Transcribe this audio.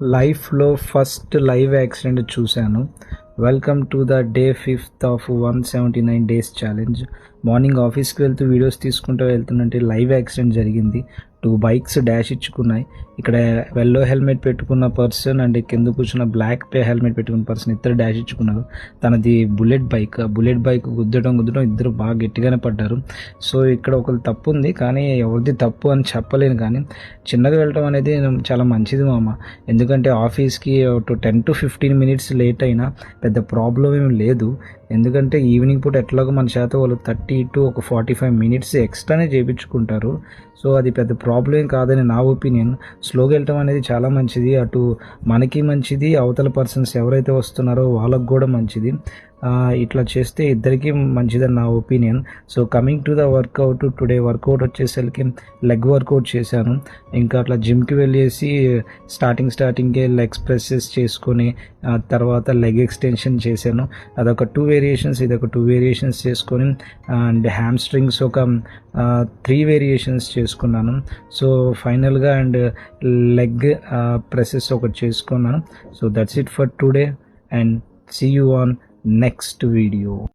లైఫ్లో first live accident చూశాను. Welcome to the day 5th of 179 days challenge. Morning ఆఫీస్కి వెళ్తూ వీడియోస్ తీసుకుంటూ వెళ్తున్నట్టు లైవ్ యాక్సిడెంట్ జరిగింది. 2 బైక్స్ డాష్ ఇచ్చుకున్నాయి. ఇక్కడ ఎల్లో హెల్మెట్ పెట్టుకున్న పర్సన్ అండ్ కింద కూర్చున్న బ్లాక్ హెల్మెట్ పెట్టుకున్న పర్సన్ ఇద్దరు డాష్ ఇచ్చుకున్నారు. తనది బుల్లెట్ బైక్ గుద్దడం ఇద్దరు బాగా గట్టిగానే పడ్డారు. సో ఇక్కడ ఒకరు తప్పు ఉంది, కానీ ఎవరిది తప్పు అని చెప్పలేను. కానీ చిన్నగా వెళ్ళడం అనేది చాలా మంచిది మామ. ఎందుకంటే ఆఫీస్కి 10 to 15 minutes లేట్ అయినా పెద్ద ప్రాబ్లం ఏమి లేదు. ఎందుకంటే ఈవినింగ్ పూట ఎట్లాగో మన చేత వాళ్ళు 30 to 45 minutes ఎక్స్ట్రానే చేయించుకుంటారు. సో అది పెద్ద ప్రాబ్లం కాదని నా ఒపీనియన్. స్లోగా వెళ్ళటం అనేది చాలా మంచిది. అటు మనకి మంచిది, అవతల పర్సన్స్ ఎవరైతే వస్తున్నారో వాళ్ళకు కూడా మంచిది. ఇట్లా చేస్తే ఇద్దరికీ మంచిదని నా opinion. So coming to the workout, today workout వచ్చేసరికి లెగ్ వర్కౌట్ చేశాను. ఇంకా అట్లా జిమ్కి వెళ్ళేసి స్టార్టింగ్కే లెగ్స్ ప్రెసెస్ చేసుకొని తర్వాత లెగ్ ఎక్స్టెన్షన్ చేశాను. అదొక 2 వేరియేషన్స్, ఇదొక 2 వేరియేషన్స్ చేసుకొని అండ్ హ్యామ్ స్ట్రింగ్స్ ఒక 3 వేరియేషన్స్ చేసుకున్నాను. సో ఫైనల్గా అండ్ లెగ్ ప్రెసెస్ ఒకటి చేసుకున్నాను. So that's it for today and see you on next video.